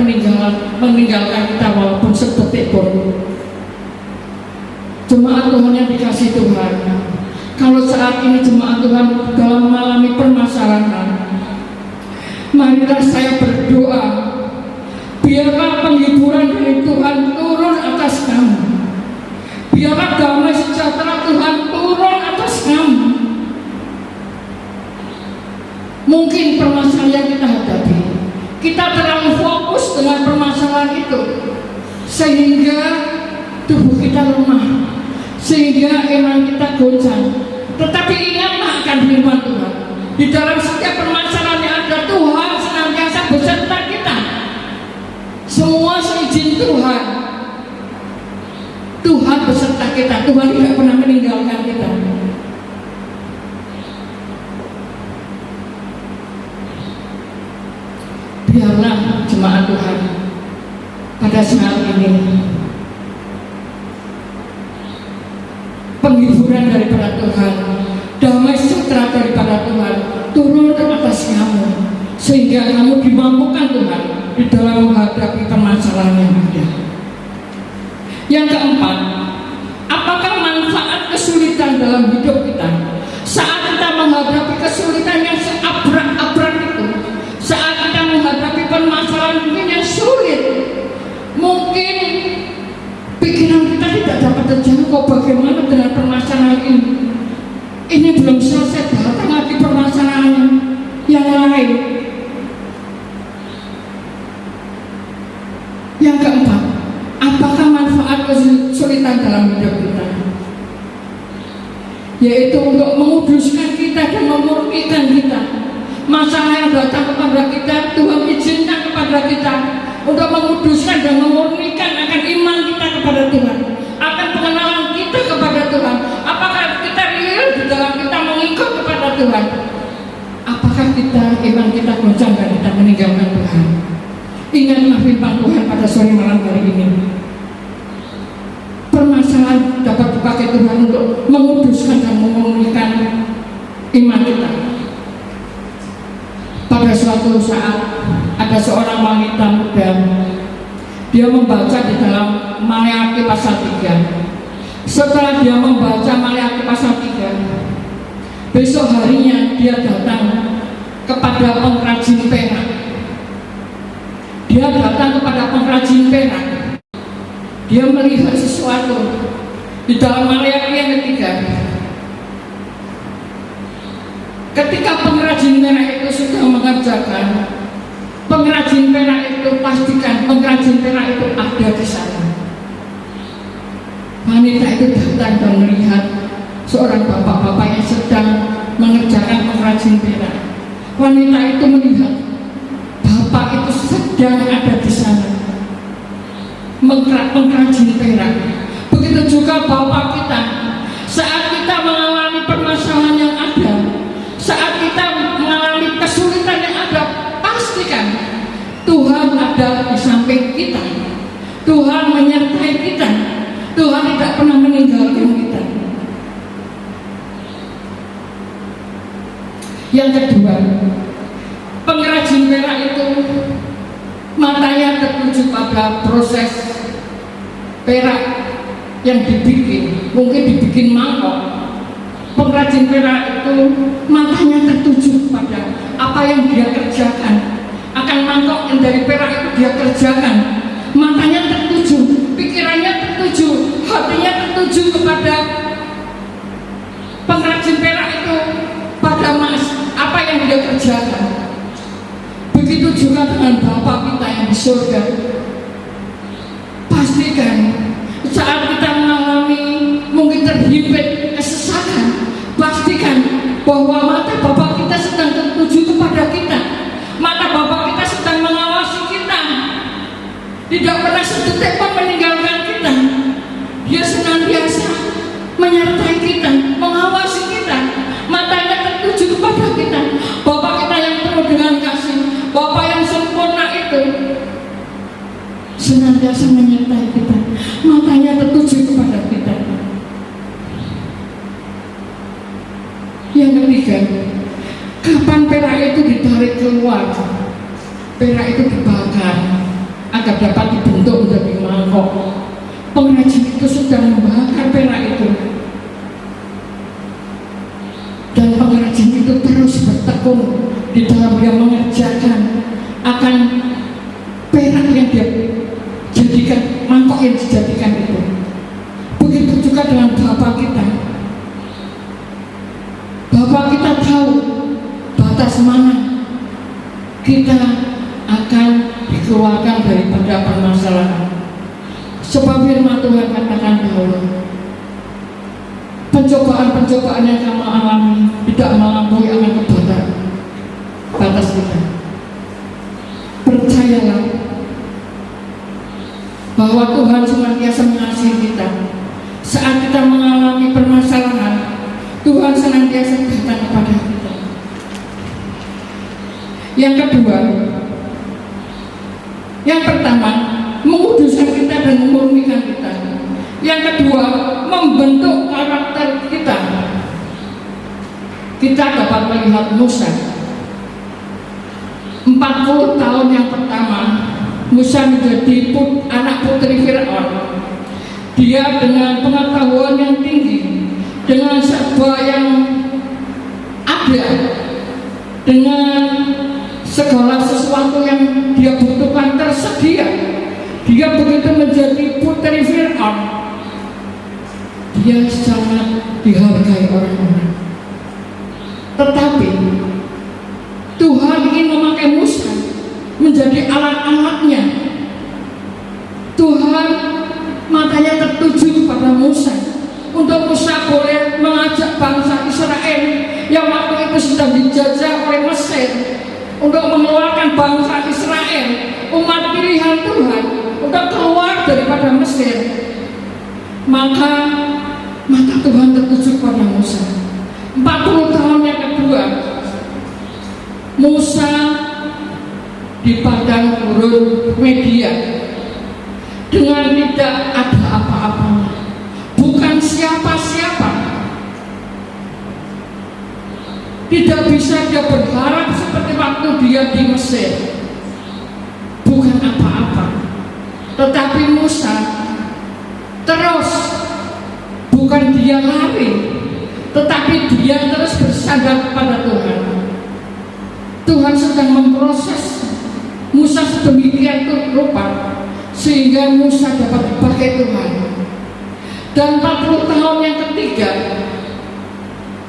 meninggalkan kita walaupun sedetik pun. Jemaat Tuhan yang dikasihi Tuhan, kalau saat ini jemaat Tuhan dalam mengalami permasalahan, marilah saya berdoa, biarlah penghiburan dari Tuhan turun atas kamu. Biarlah damai sejahtera Tuhan turun atas kamu. Mungkin permasalahan yang kita hadapi, kita terlalu fokus dengan permasalahan itu, sehingga tubuh kita lemah, sehingga iman kita goncang. Tetapi ingatlah akan firman Tuhan, di dalam setiap permasalahan yang ada, Tuhan senantiasa beserta kita. Semua seizin Tuhan. Tuhan beserta kita. Tuhan tidak pernah meninggalkan kita. Biarlah jemaat Tuhan pada saat ini penghiburan daripada Tuhan, damai sejahtera daripada Tuhan turun ke atas kamu, sehingga kamu dimampukan Tuhan di dalam menghadapi permasalahan yang ada. Yang keempat, apakah manfaat kesulitan dalam hidup kita? Saat kita menghadapi kesulitan yang seabrak-abrak itu, saat kita menghadapi permasalahan mungkin yang sulit, mungkin pikiran kita tidak dapat terjangkau bagaimana dengan permasalahan ini. Ini belum selesai, datang lagi permasalahan yang lain. Yang keempat, apakah manfaat kesulitan dalam hidup kita? Yaitu untuk menguduskan kita dan memurnikan kita. Masalah yang datang kepada kita, Tuhan izinkan kepada kita untuk menguduskan dan memurnikan akan iman kita kepada Tuhan, akan pengenalan kita kepada Tuhan. Apakah kita real di dalam kita mengikut kepada Tuhan? Apakah kita iman kita goncang dan kita meninggalkan Tuhan? Ingatlah firman Tuhan pada sore malam hari ini. Permasalahan dapat dipakai Tuhan untuk menguduskan dan memurnikan iman kita. Pada suatu saat ada seorang wanita muda, dia membaca di dalam Maleakhi pasal 3. Setelah dia membaca Maleakhi pasal 3, besok harinya dia datang kepada pengrajin perak. Dia datang kepada pengrajin perak. Dia melihat sesuatu di dalam Maleakhi yang ketiga. Ketika pengrajin perak itu sudah mengerjakan, pengrajin perak itu pastikan pengrajin perak itu ada di sana. Wanita itu datang dan melihat seorang bapak-bapak yang sedang mengerjakan pengrajin perak. Wanita itu melihat bapak itu sedang ada di sana pengrajin perak. Begitu juga bapak kita, saat kita mengalami permasalahan yang ada, saat kita mengalami kesulitan yang ada, pastikan Tuhan ada di samping kita. Tuhan menyertai kita. Tuhan tidak pernah meninggalkan kita. Yang kedua, pengrajin perak itu matanya tertuju pada proses perak yang dibikin, mungkin dibikin mangkok. Pengrajin perak itu matanya tertuju pada apa yang dia kerjakan, akan mangkok yang dari perak itu dia kerjakan. Matanya tertuju, pikirannya tertuju, hatinya tertuju kepada pengrajin perak itu, pada mas, apa yang dia kerjakan. Begitu juga dengan Bapa kita yang di surga. Pastikan saat kita mengalami mungkin terhimpit kesesakan, pastikan bahwa mata Bapa kita sedang tertuju kepada kita. Mata Bapa kita sedang mengawasi kita, tidak pernah sedetik pun meninggalkan kita. Dia senantiasa menyertai kita, mengawasi kita. Matanya tertuju kepada kita. Bapa kita yang penuh dengan kasih, Bapa yang sempurna itu senantiasa menyertai kita. Matanya tertuju kepada kita. Yang ketiga, kapan perak itu ditarik keluar, perak itu dibakar agar dapat dibentuk menjadi mangkok. Pengrajin itu sedang membakar perak itu, dan pengrajin itu terus bertekun di dalam dia mengerjakan akan perak yang dia jadikan, mangkok yang dijadikan itu. Begitu juga dengan Bapa kita. Bapa kita tahu batas mana kita akan dikeluarkan daripada permasalahan. Sebab firman Tuhan katakan bahwa pencobaan-pencobaan yang kamu alami tidak melampaui akan ke batas kita. Percayalah bahwa Tuhan senantiasa mengasihi kita. Saat kita mengalami permasalahan, Tuhan senantiasa datang kepada kita. Yang kedua, yang pertama, menguduskan kita dan memurnikan kita. Yang kedua, membentuk karakter kita. Kita dapat melihat Musa. 40 tahun yang pertama, Musa menjadi anak putri Firaun. Dia dengan pengetahuan yang tinggi, dengan serba yang ada, dengan segala sesuatu yang dia butuhkan tersedia, dia begitu menjadi putri Firaun. Dia sangat dihargai orang-orang. Tetapi Tuhan ingin memakai Musa menjadi alat-alatnya. Tuhan matanya tertuju kepada Musa, untuk Musa boleh mengajak bangsa Israel yang waktu itu sedang dijajah oleh Mesir, untuk mengeluarkan bangsa Israel, umat pilihan Tuhan, untuk keluar daripada Mesir. Maka mata Tuhan tertuju kepada Musa. 40 tahun yang kedua, Musa di padang gurun Media dengan tidak ada apa-apanya, bukan siapa-siapa. Tidak bisa dia berharap seperti waktu dia di Mesir, bukan apa-apa. Tetapi Musa terus, bukan dia lari, tetapi dia terus bersandar kepada Tuhan. Tuhan sedang memproses Musa sedemikian rupa sehingga Musa dapat dipakai Tuhan. Dan 40 tahun yang ketiga,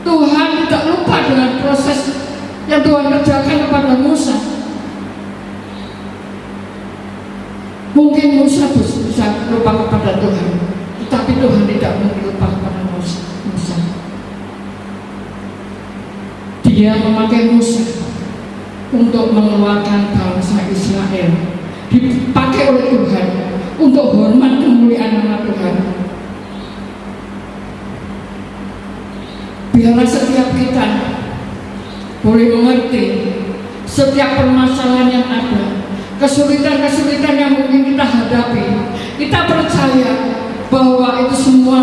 Tuhan tidak lupa dengan proses yang Tuhan kerjakan kepada Musa. Mungkin Musa bisa lupa kepada Tuhan, tetapi Tuhan tidak mungkin lupa kepada Musa. Dia memakai Musa untuk mengeluarkan bangsa Israel, dipakai oleh Tuhan untuk hormat kemuliaan nama Tuhan. boleh mengerti setiap permasalahan yang ada, kesulitan-kesulitan yang mungkin kita hadapi. Kita percaya bahwa itu semua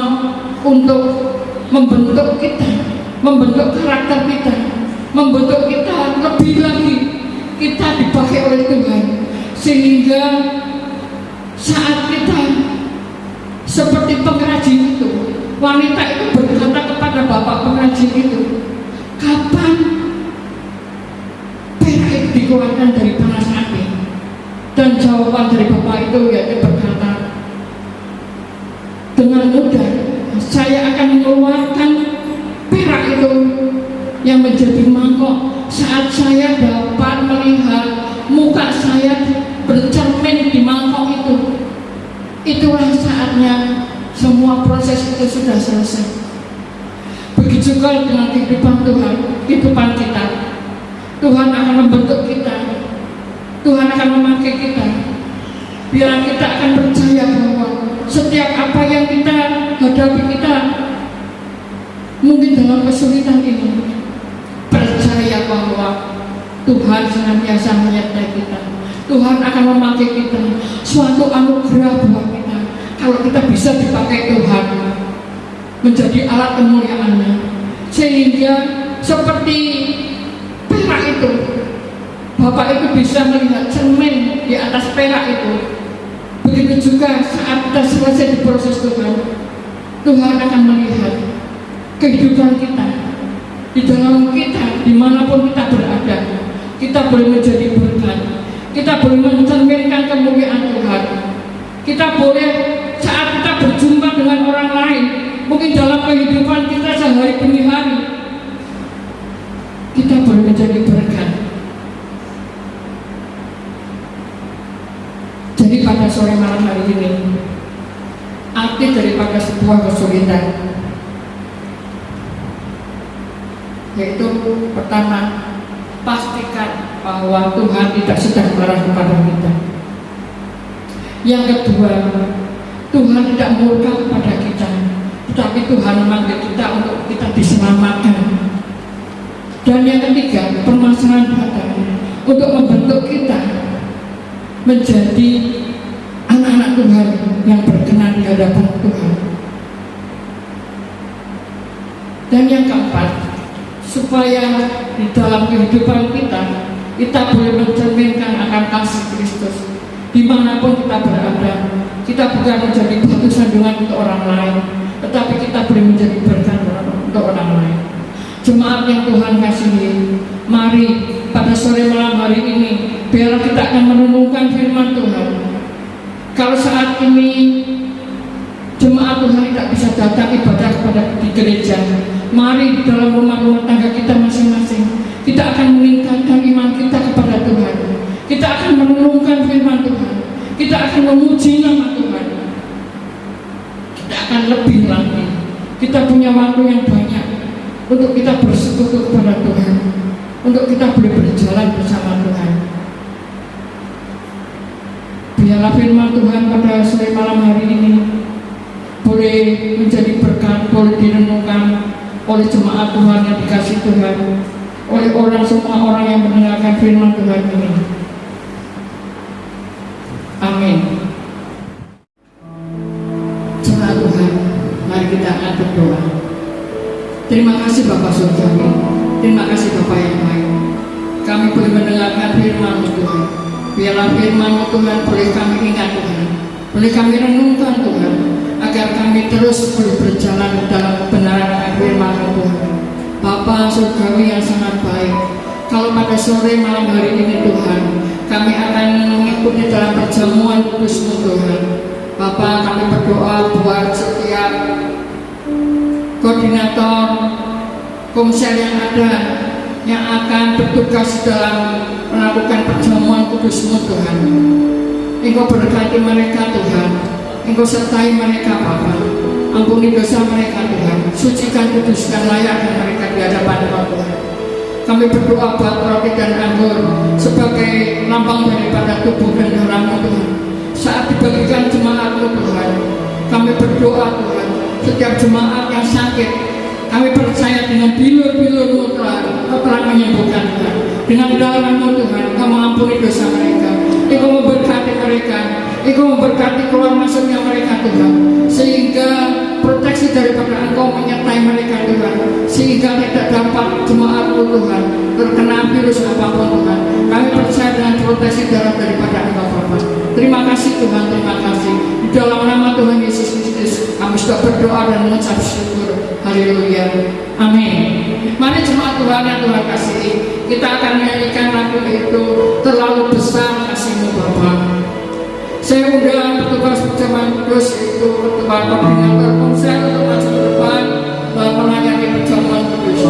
untuk membentuk kita, membentuk karakter kita, membentuk kita lebih lagi. Kita dipakai oleh Tuhan, sehingga saat kita seperti pengrajin itu, wanita itu berkata kepada bapak pengrajin itu, kapan perak itu dikeluarkan dari panas api? Dan jawaban dari bapak itu yaitu berkata, dengan mudah saya akan mengeluarkan perak itu yang menjadi mangkok saat saya dapat melihat muka saya bercermin di mangkok itu. Itulah saatnya semua proses itu sudah selesai. Begitu juga dengan kehidupan Tuhan, kehidupan kita. Tuhan akan membentuk kita, Tuhan akan memakai kita. Biar kita akan percaya bahwa setiap apa yang kita hadapi, kita mungkin dalam kesulitan ini, percaya bahwa Tuhan senantiasa menyertai kita. Tuhan akan memakai kita, suatu anugerah buat kita kalau kita bisa dipakai Tuhan menjadi alat kemuliaan-Nya. Sehingga seperti perak itu, Bapak itu bisa melihat cermin di atas perak itu. Begitu juga saat kita selesai di proses Tuhan, Tuhan akan melihat kehidupan kita, di dalam kita, dimanapun kita berada. Kita boleh menjadi berkat, kita boleh mencerminkan kemuliaan Tuhan. Kita boleh saat kita berjumpa dengan orang lain, mungkin dalam kehidupan kita sehari demi hari, kita boleh menjadi berkat. Jadi pada sore malam hari ini, arti daripada sebuah kesulitan yaitu pertama, pastikan bahwa Tuhan tidak sedang marah kepada kita. Yang kedua, Tuhan tidak murka kepada kita, tetapi Tuhan memanggil kita untuk kita diselamatkan. Dan yang ketiga, permasalahan datang untuk membentuk kita menjadi anak-anak Tuhan yang berkenan di hadapan Tuhan. Dan yang keempat, supaya di dalam kehidupan kita boleh mencerminkan akan kasih Kristus dimanapun kita berada. Kita bukan menjadi batu sandungan untuk orang lain, tetapi kita boleh menjadi berkat untuk orang lain. Jemaat yang Tuhan kasihi, mari pada sore malam hari ini biar kita akan merenungkan firman Tuhan. Kalau saat ini jemaat Tuhan tidak bisa datang ibadah kepada di gereja, mari di dalam rumah-rumah tangga kita masing-masing kita akan meningkatkan iman kita kepada Tuhan. Kita akan merenungkan firman Tuhan, kita akan memuji nama Tuhan, kita akan lebih lagi. Kita punya waktu yang banyak untuk kita bersekutu kepada Tuhan, untuk kita boleh berjalan bersama Tuhan. Biarlah firman Tuhan pada sore malam hari ini boleh menjadi berkat, boleh direnungkan oleh jemaat Tuhan yang dikasih Tuhan, oleh semua orang yang mendengarkan firman Tuhan ini. Amin. Jemaat Tuhan, mari kita akan berdoa. Terima kasih Bapak Surgawi, terima kasih Bapak yang baik. Kami boleh mendengarkan firman Tuhan. Biarlah firman Tuhan boleh kami ingat Tuhan, boleh kami renungkan Tuhan, agar kami terus boleh berjalan dalam kebenaran firman Tuhan. Bapa Surgawi yang sangat baik, kalau pada sore malam hari ini Tuhan, kami akan mengikuti dalam perjamuan kudus-Mu Tuhan. Bapa, kami berdoa buat setiap koordinator komsel yang ada, yang akan bertugas dalam melakukan perjamuan kudus-Mu Tuhan. Engkau berkati mereka Tuhan, Engkau sertai mereka Bapa. Ampuni dosa mereka Tuhan, sucikan, kuduskan, layakkan mereka di hadapan Tuhan. Kami berdoa buat roti dan anggur sebagai lambang daripada tubuh dan darah-Mu Tuhan. Saat dibagikan jemaat-Mu Tuhan, kami berdoa Tuhan, setiap jemaat yang sakit, Kami percaya dengan bilur-bilur-Mu Tuhan, Kau telah menyembuhkan Tuhan. Dengan darah-Mu Tuhan, Kau mengampuni dosa mereka. Engkau memberkati mereka, Engkau memberkati keluar masuknya mereka Tuhan. Sehingga proteksi daripada Engkau menyertai mereka Tuhan. Sehingga tidak dapat jemaat-Mu Tuhan terkena virus apapun Tuhan. Kami percaya dengan proteksi darah daripada Engkau Bapa. Terima kasih Tuhan, terima kasih. Di dalam nama Tuhan Yesus Kristus, kami sudah berdoa dan mengucap syukur. Haleluya. Amin. Mari jemaat Tuhan yang Tuhan kasihi, kita akan menyanyikan lagu itu, Terlalu Besar Kasih-Mu Bapa. Saya undang petugas perjamuan kudus, yaitu ketua koordinator konsel untuk maju ke depan melayani perjamuan kudus.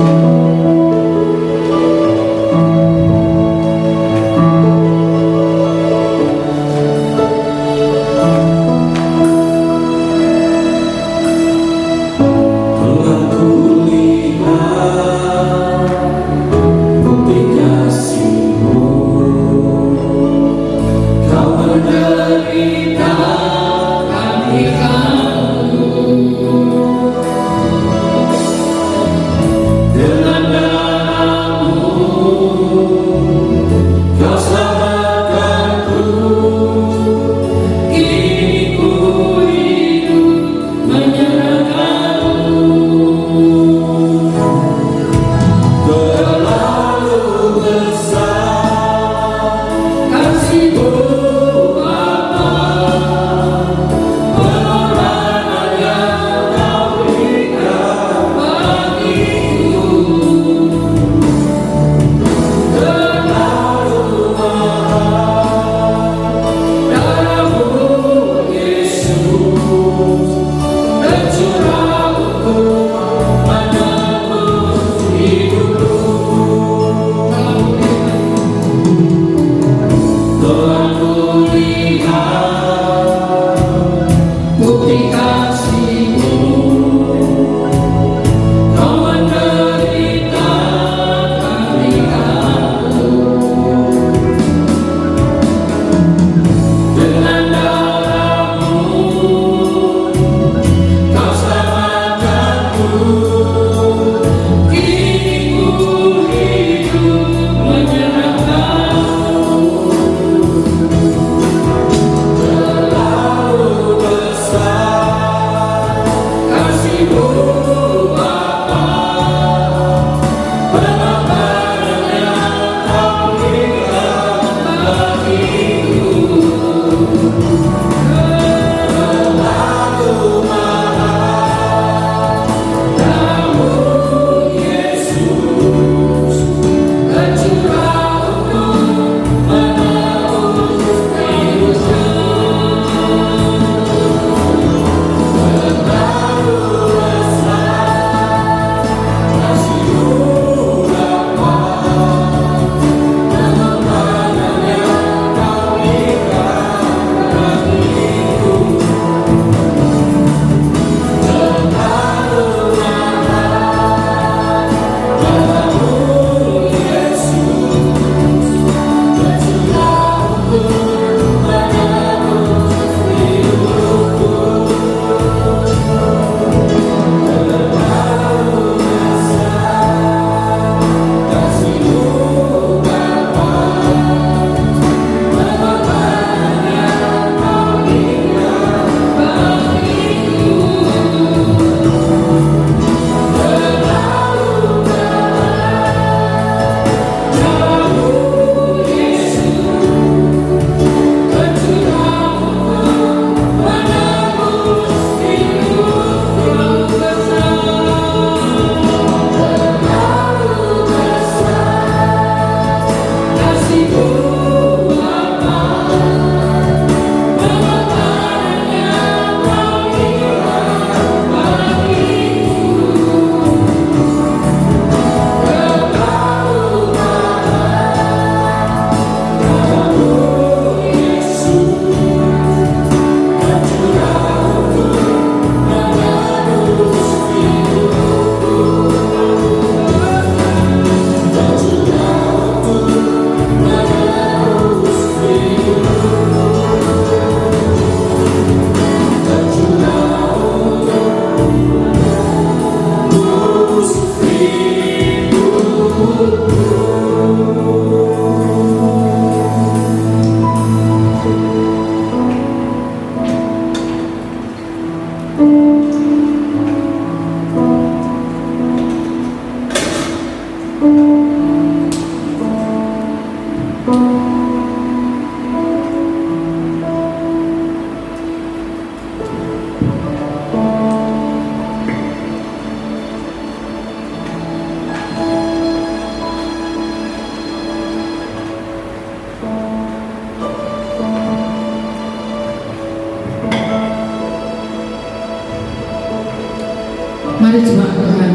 Mari jemaat Tuhan,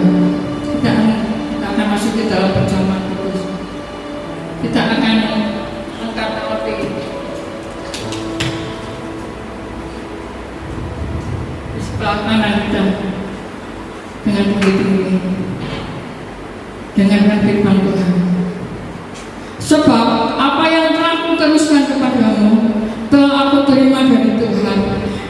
kita akan masuk ke dalam perjamuan kudus. Kita akan angkat roti di sebelah kanan kita dengan tinggi-tinggi, dengarkan firman Tuhan. Sebab apa yang telah aku teruskan kepadamu telah aku terima dari Tuhan,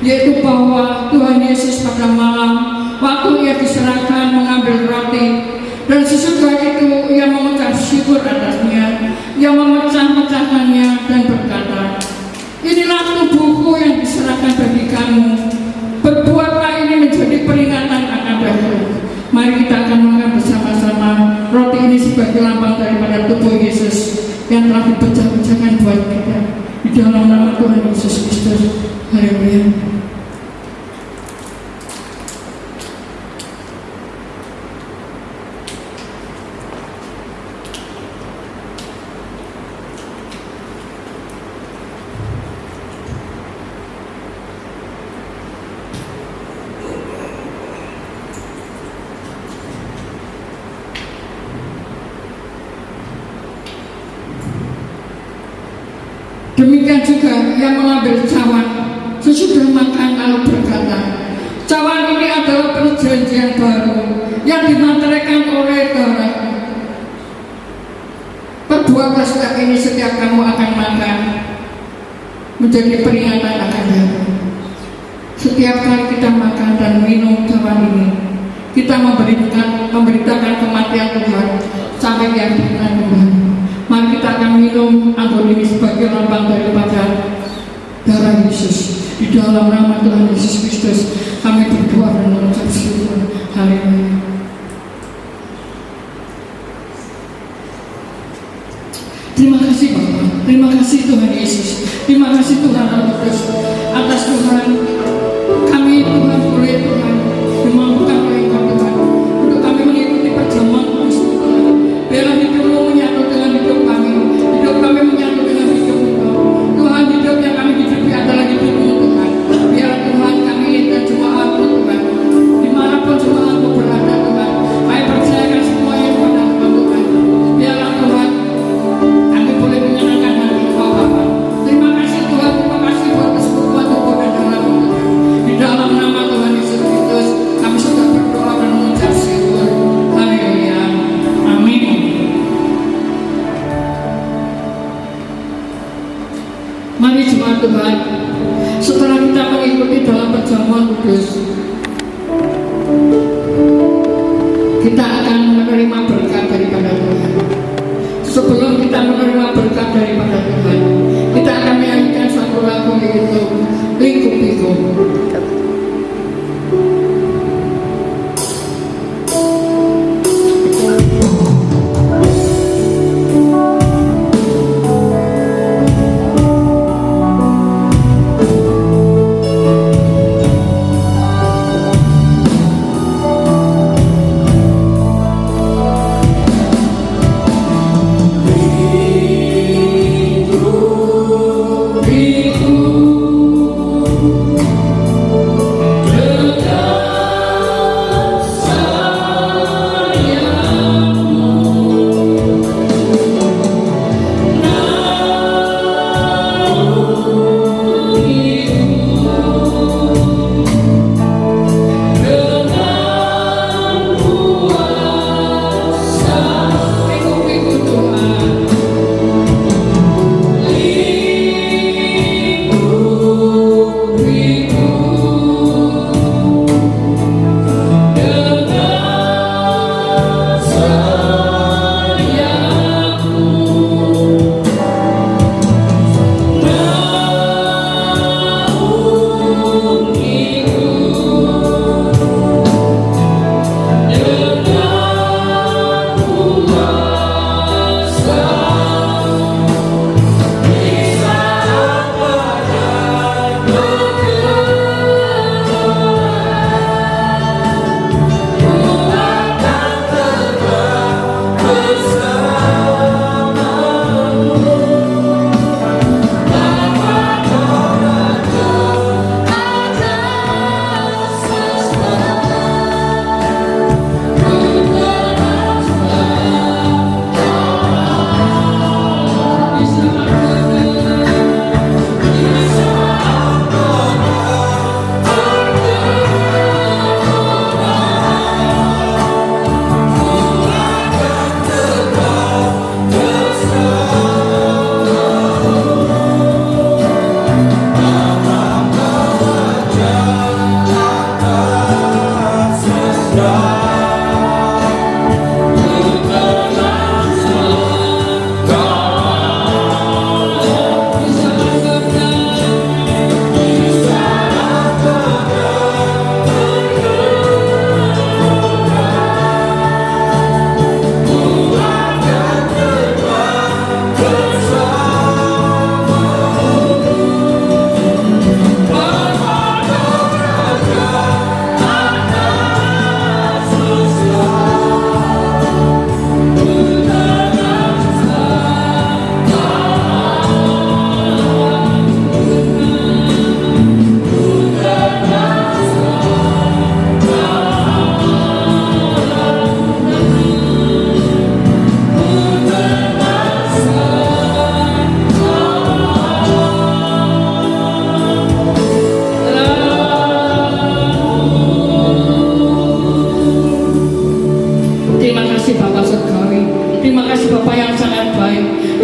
yaitu bahwa Tuhan Yesus pada malam waktu ia diserahkan mengambil roti, dan sesudah itu ia mengucap syukur atasnya, ia memecah-mecahkannya dan berkata, inilah tubuhku yang diserahkan bagi kamu, berbuatlah ini menjadi peringatan akan aku. Mari kita akan makan bersama-sama. Roti ini sebagai lambang daripada tubuh Yesus yang telah dipecah-pecahkan buat kita. Di dalam nama Tuhan Yesus Kristus. Haleluya. Demikian juga yang mengambil cawan sesudah makan lalu berkata, cawan ini adalah perjanjian baru yang dimateraikan oleh darah. Perbuatlah setiap ini setiap kamu akan makan menjadi peringatan akan aku. Setiap kali kita makan dan minum cawan ini, kita memberitakan kematian Tuhan sampai Dia datang kembali. Mari kita akan minum anggur ini sebagai lambang daripada darah Yesus. Di dalam nama Tuhan Yesus Kristus kami berdoa dan mengucap syukur. Haleluya. Terima kasih Bapa, terima kasih Tuhan Yesus, terima kasih Tuhan Roh Kudus atas Tuhan kami Tuhan boleh Tuhan dimampukan oleh Engkau Tuhan untuk kami mengikuti perjamuan kudus Tuhan. Biarlah hidupmu menyatu dengan hidup kami menyatu dengan hidup Engkau Tuhan. Hidup yang kami hidupi adalah hidupmu Tuhan. Biarlah Tuhan kami dan jemaatmu Tuhan, dimanapun jemaatmu berada Tuhan, kami percayakan semuanya kepada Engkau Tuhan. Biarlah Tuhan kami boleh menyenangkan hati Engkau Bapa. Terima kasih Tuhan, terima kasih buat kesempurnaan tubuh dan darah-Mu Tuhan. Di dalam nama Tuhan Yesus Kristus kami sudah berdoa dan mengucap syukur. Haleluya. Amin. Mari jemaat Tuhan, setelah kita mengikuti dalam perjamuan kudus, kita akan menerima berkat daripada Tuhan. Sebelum kita menerima berkat daripada Tuhan, kita akan menyanyikan satu lagu, yaitu Liku-Liku.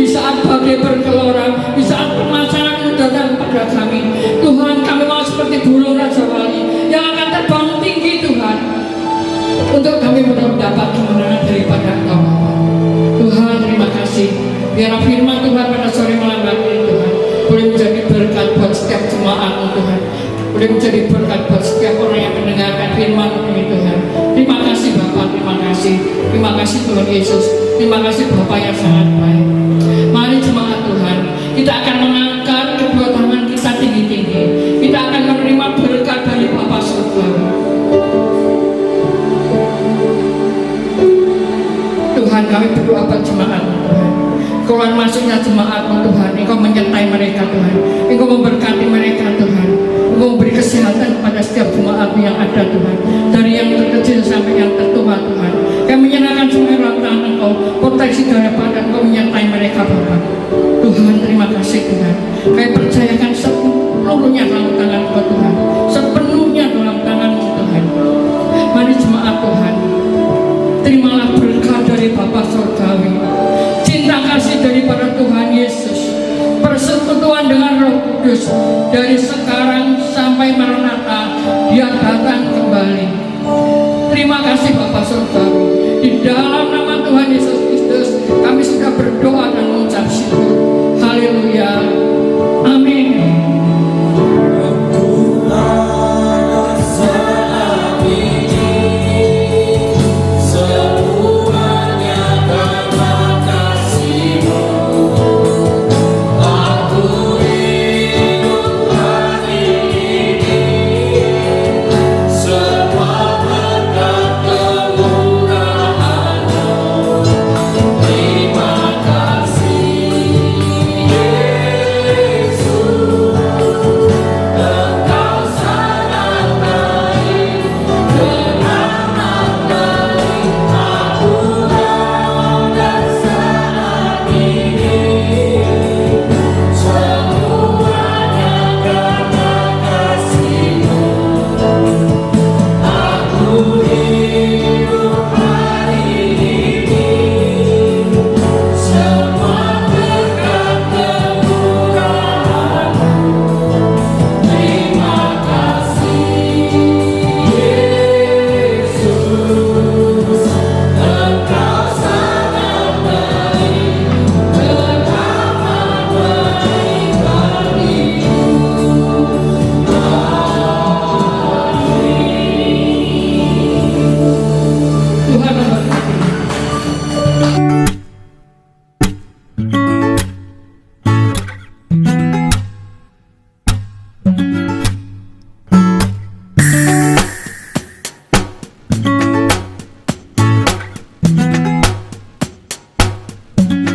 di saat badai bergelora, di saat permasalahan itu datang pada kami. Tuhan, kami mau seperti burung Raja Wali yang akan terbang tinggi Tuhan, untuk kami mendapat kemenangan daripada Engkau Bapa. Tuhan, terima kasih. Biar firman Tuhan pada sore malam hari ini Tuhan boleh menjadi berkat buat setiap jemaat Tuhan, boleh menjadi berkat buat setiap orang yang mendengarkan firman ini Tuhan. Terima kasih Bapa, terima kasih. Terima kasih Tuhan Yesus. Terima kasih Bapa yang sangat baik. Mari jemaat Tuhan, kita akan mengangkat kedua tangan kita tinggi-tinggi. Kita akan menerima berkat dari Bapa surga. Tuhan, kami berdoa buat jemaat Tuhan. Keluar masuknya jemaat Tuhan, Engkau menyertai mereka Tuhan, Engkau memberkati mereka Tuhan, Engkau memberi kesehatan kepada setiap jemaat yang ada Tuhan, dari yang terkecil sampai yang tertua Tuhan. Kami menyerahkan semua dalam tangan Engkau, proteksi daripada Engkau menyertai mereka Bapa. Tuhan, terima kasih Tuhan. Kami percayakan sepenuhnya dalam tangan Engkau Tuhan, sepenuhnya dalam tangan-Mu Tuhan. Mari jemaat Tuhan, terimalah berkat dari Bapa Surgawi, cinta kasih daripada Tuhan Yesus, persekutuan dengan Roh Kudus dari sekarang sampai Maranatha Dia datang kembali. Terima kasih Bapa Surga.